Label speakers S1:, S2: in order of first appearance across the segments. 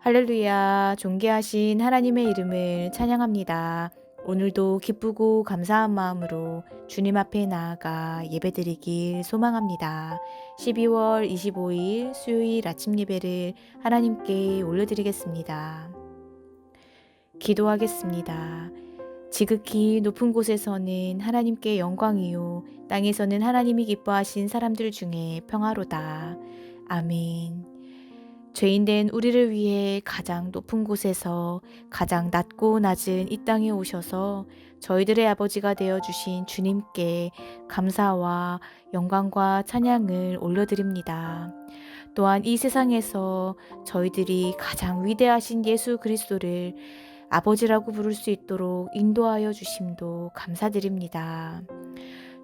S1: 할렐루야, 존귀하신 하나님의 이름을 찬양합니다. 오늘도 기쁘고 감사한 마음으로 주님 앞에 나아가 예배드리길 소망합니다. 12월 25일 수요일 아침 예배를 하나님께 올려드리겠습니다. 기도하겠습니다. 지극히 높은 곳에서는 하나님께 영광이요, 땅에서는 하나님이 기뻐하신 사람들 중에 평화로다. 아멘. 죄인된 우리를 위해 가장 높은 곳에서 가장 낮고 낮은 이 땅에 오셔서 저희들의 아버지가 되어주신 주님께 감사와 영광과 찬양을 올려드립니다. 또한 이 세상에서 저희들이 가장 위대하신 예수 그리스도를 아버지라고 부를 수 있도록 인도하여 주심도 감사드립니다.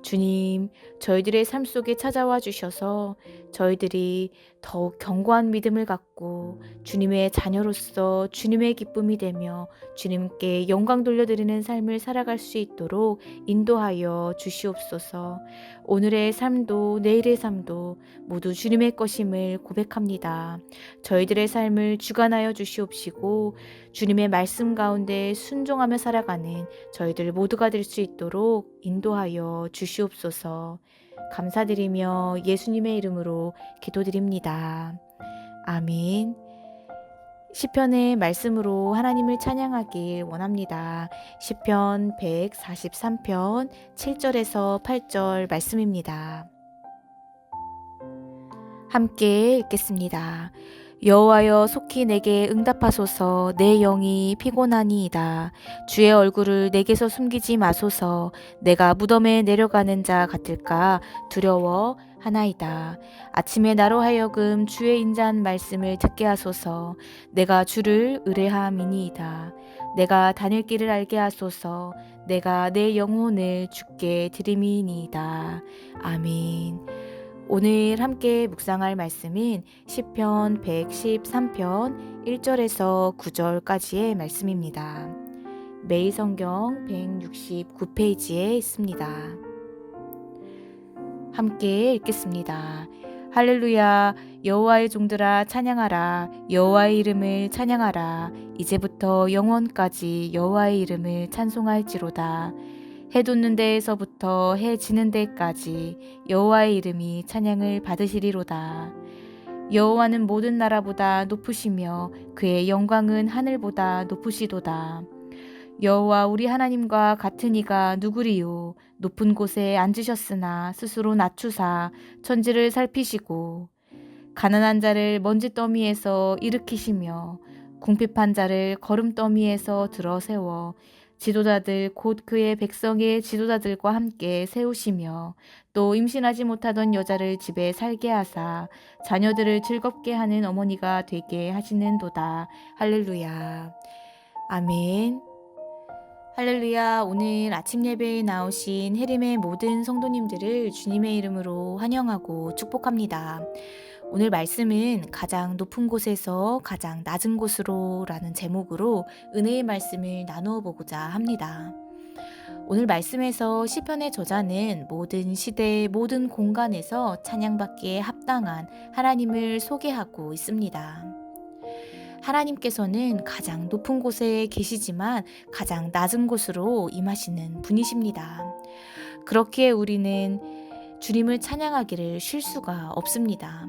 S1: 주님, 저희들의 삶 속에 찾아와 주셔서 저희들이 더욱 견고한 믿음을 갖고 주님의 자녀로서 주님의 기쁨이 되며 주님께 영광 돌려드리는 삶을 살아갈 수 있도록 인도하여 주시옵소서. 오늘의 삶도 내일의 삶도 모두 주님의 것임을 고백합니다. 저희들의 삶을 주관하여 주시옵시고 주님의 말씀 가운데 순종하며 살아가는 저희들 모두가 될 수 있도록 인도하여 주시옵소서. 감사드리며 예수님의 이름으로 기도드립니다. 아멘. 시편의 말씀으로 하나님을 찬양하길 원합니다. 시편 143편 7절에서 8절 말씀입니다. 함께 읽겠습니다. 여호와여, 속히 내게 응답하소서. 내 영이 피곤하니이다. 주의 얼굴을 내게서 숨기지 마소서. 내가 무덤에 내려가는 자 같을까 두려워 하나이다. 아침에 나로 하여금 주의 인자한 말씀을 듣게 하소서. 내가 주를 의뢰함이니이다. 내가 다닐 길을 알게 하소서. 내가 내 영혼을 주께 드림이니이다. 아멘. 오늘 함께 묵상할 말씀은 시편 113편 1절에서 9절까지의 말씀입니다. 매일 성경 169페이지에 있습니다. 함께 읽겠습니다. 할렐루야, 여호와의 종들아 찬양하라. 여호와의 이름을 찬양하라. 이제부터 영원까지 여호와의 이름을 찬송할지로다. 해 돋는 데에서부터 해 지는 데까지 여호와의 이름이 찬양을 받으시리로다. 여호와는 모든 나라보다 높으시며 그의 영광은 하늘보다 높으시도다. 여호와 우리 하나님과 같은 이가 누구리요? 높은 곳에 앉으셨으나 스스로 낮추사 천지를 살피시고 가난한 자를 먼지 더미에서 일으키시며 궁핍한 자를 거름 더미에서 들어 세워 지도자들 곧 그의 백성의 지도자들과 함께 세우시며 또 임신하지 못하던 여자를 집에 살게 하사 자녀들을 즐겁게 하는 어머니가 되게 하시는도다. 할렐루야. 아멘. 할렐루야. 오늘 아침 예배에 나오신 해림의 모든 성도님들을 주님의 이름으로 환영하고 축복합니다. 오늘 말씀은 가장 높은 곳에서 가장 낮은 곳으로 라는 제목으로 은혜의 말씀을 나누어 보고자 합니다. 오늘 말씀에서 시편의 저자는 모든 시대, 모든 공간에서 찬양받기에 합당한 하나님을 소개하고 있습니다. 하나님께서는 가장 높은 곳에 계시지만 가장 낮은 곳으로 임하시는 분이십니다. 그렇기에 우리는 주님을 찬양하기를 쉴 수가 없습니다.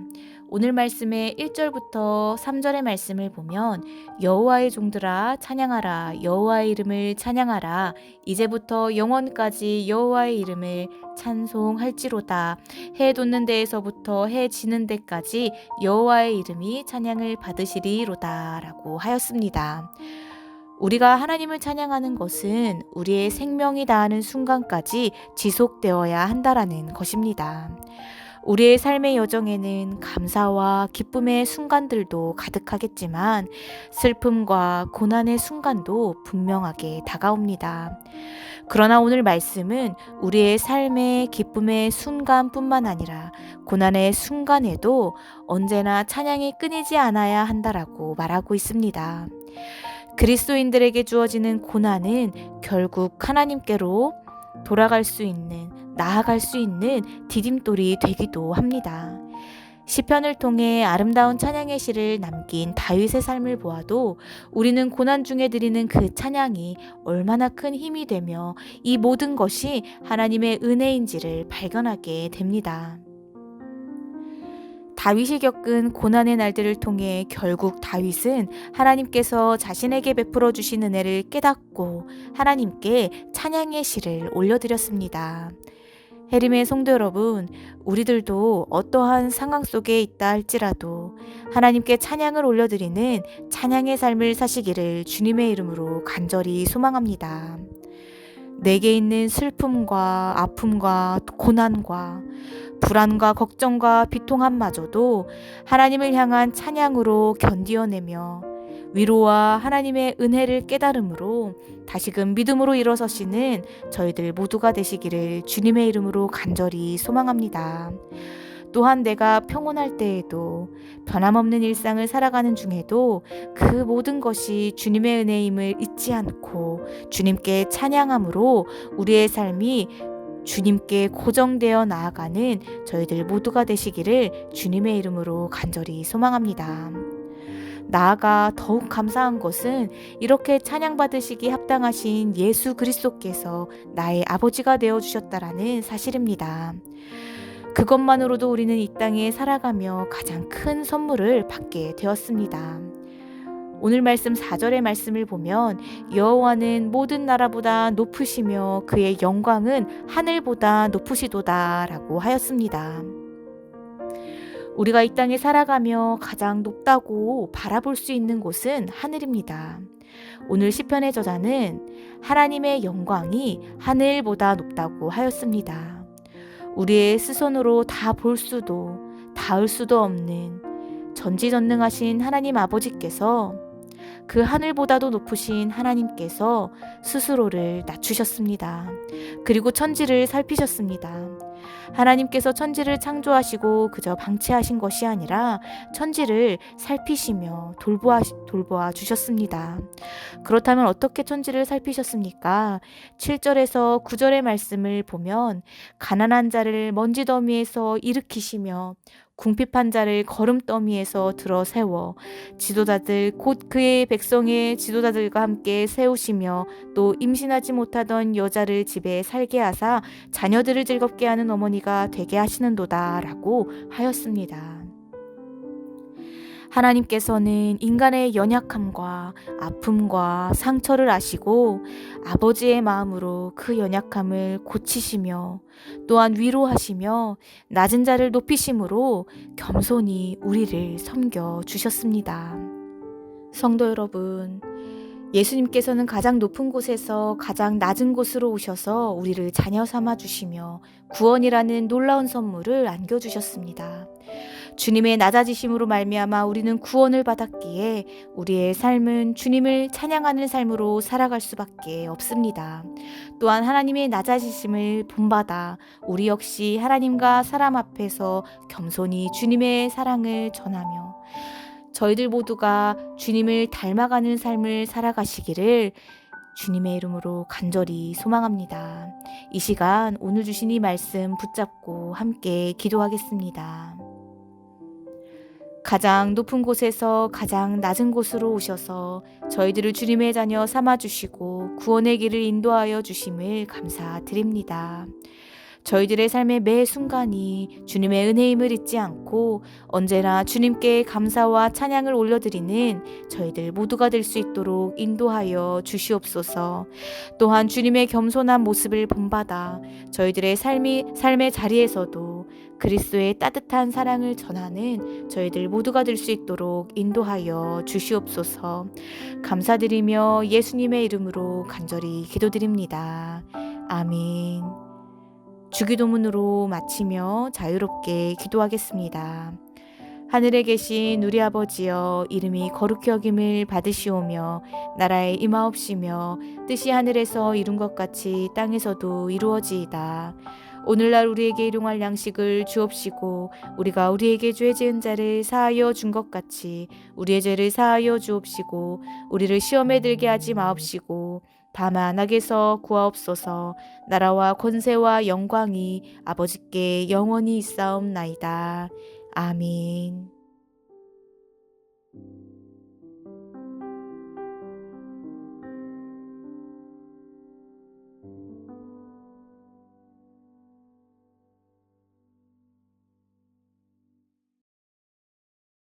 S1: 오늘 말씀의 1절부터 3절의 말씀을 보면 여호와의 종들아 찬양하라. 여호와의 이름을 찬양하라. 이제부터 영원까지 여호와의 이름을 찬송할지로다. 해 돋는 데에서부터 해 지는 데까지 여호와의 이름이 찬양을 받으시리로다 라고 하였습니다. 우리가 하나님을 찬양하는 것은 우리의 생명이 다하는 순간까지 지속되어야 한다라는 것입니다. 우리의 삶의 여정에는 감사와 기쁨의 순간들도 가득하겠지만 슬픔과 고난의 순간도 분명하게 다가옵니다. 그러나 오늘 말씀은 우리의 삶의 기쁨의 순간뿐만 아니라 고난의 순간에도 언제나 찬양이 끊이지 않아야 한다라고 말하고 있습니다. 그리스도인들에게 주어지는 고난은 결국 하나님께로 돌아갈 수 있는, 나아갈 수 있는 디딤돌이 되기도 합니다. 시편을 통해 아름다운 찬양의 시를 남긴 다윗의 삶을 보아도 우리는 고난 중에 드리는 그 찬양이 얼마나 큰 힘이 되며 이 모든 것이 하나님의 은혜인지를 발견하게 됩니다. 다윗이 겪은 고난의 날들을 통해 결국 다윗은 하나님께서 자신에게 베풀어 주신 은혜를 깨닫고 하나님께 찬양의 시를 올려드렸습니다. 해림의 성도 여러분, 우리들도 어떠한 상황 속에 있다 할지라도 하나님께 찬양을 올려드리는 찬양의 삶을 사시기를 주님의 이름으로 간절히 소망합니다. 내게 있는 슬픔과 아픔과 고난과 불안과 걱정과 비통함마저도 하나님을 향한 찬양으로 견디어내며 위로와 하나님의 은혜를 깨달음으로 다시금 믿음으로 일어서시는 저희들 모두가 되시기를 주님의 이름으로 간절히 소망합니다. 또한 내가 평온할 때에도 변함없는 일상을 살아가는 중에도 그 모든 것이 주님의 은혜임을 잊지 않고 주님께 찬양함으로 우리의 삶이 주님께 고정되어 나아가는 저희들 모두가 되시기를 주님의 이름으로 간절히 소망합니다. 나아가 더욱 감사한 것은 이렇게 찬양받으시기 합당하신 예수 그리스도께서 나의 아버지가 되어주셨다라는 사실입니다. 그것만으로도 우리는 이 땅에 살아가며 가장 큰 선물을 받게 되었습니다. 오늘 말씀 4절의 말씀을 보면 여호와는 모든 나라보다 높으시며 그의 영광은 하늘보다 높으시도다 라고 하였습니다. 우리가 이 땅에 살아가며 가장 높다고 바라볼 수 있는 곳은 하늘입니다. 오늘 시편의 저자는 하나님의 영광이 하늘보다 높다고 하였습니다. 우리의 스스로 다 볼 수도 닿을 수도 없는 전지전능하신 하나님 아버지께서 그 하늘보다도 높으신 하나님께서 스스로를 낮추셨습니다. 그리고 천지를 살피셨습니다. 하나님께서 천지를 창조하시고 그저 방치하신 것이 아니라 천지를 살피시며 돌보아 주셨습니다. 그렇다면 어떻게 천지를 살피셨습니까? 7절에서 9절의 말씀을 보면 가난한 자를 먼지 더미에서 일으키시며 궁핍한 자를 거름더미에서 들어 세워 지도자들 곧 그의 백성의 지도자들과 함께 세우시며 또 임신하지 못하던 여자를 집에 살게 하사 자녀들을 즐겁게 하는 어머니가 되게 하시는도다 라고 하였습니다. 하나님께서는 인간의 연약함과 아픔과 상처를 아시고 아버지의 마음으로 그 연약함을 고치시며 또한 위로하시며 낮은 자를 높이심으로 겸손히 우리를 섬겨 주셨습니다. 성도 여러분, 예수님께서는 가장 높은 곳에서 가장 낮은 곳으로 오셔서 우리를 자녀 삼아 주시며 구원이라는 놀라운 선물을 안겨주셨습니다. 주님의 낮아지심으로 말미암아 우리는 구원을 받았기에 우리의 삶은 주님을 찬양하는 삶으로 살아갈 수밖에 없습니다. 또한 하나님의 낮아지심을 본받아 우리 역시 하나님과 사람 앞에서 겸손히 주님의 사랑을 전하며 저희들 모두가 주님을 닮아가는 삶을 살아가시기를 주님의 이름으로 간절히 소망합니다. 이 시간 오늘 주신 이 말씀 붙잡고 함께 기도하겠습니다. 가장 높은 곳에서 가장 낮은 곳으로 오셔서 저희들을 주님의 자녀 삼아주시고 구원의 길을 인도하여 주심을 감사드립니다. 저희들의 삶의 매 순간이 주님의 은혜임을 잊지 않고 언제나 주님께 감사와 찬양을 올려드리는 저희들 모두가 될 수 있도록 인도하여 주시옵소서. 또한 주님의 겸손한 모습을 본받아 저희들의 삶의 자리에서도 그리스도의 따뜻한 사랑을 전하는 저희들 모두가 될 수 있도록 인도하여 주시옵소서. 감사드리며 예수님의 이름으로 간절히 기도드립니다. 아멘. 주기도문으로 마치며 자유롭게 기도하겠습니다. 하늘에 계신 우리 아버지여, 이름이 거룩히 여김을 받으시오며 나라에 임하옵시며 뜻이 하늘에서 이룬 것 같이 땅에서도 이루어지이다. 오늘날 우리에게 일용할 양식을 주옵시고 우리가 우리에게 죄 지은 자를 사하여 준 것 같이 우리의 죄를 사하여 주옵시고 우리를 시험에 들게 하지 마옵시고 다만 악에서 구하옵소서. 나라와 권세와 영광이 아버지께 영원히 있사옵나이다. 아멘.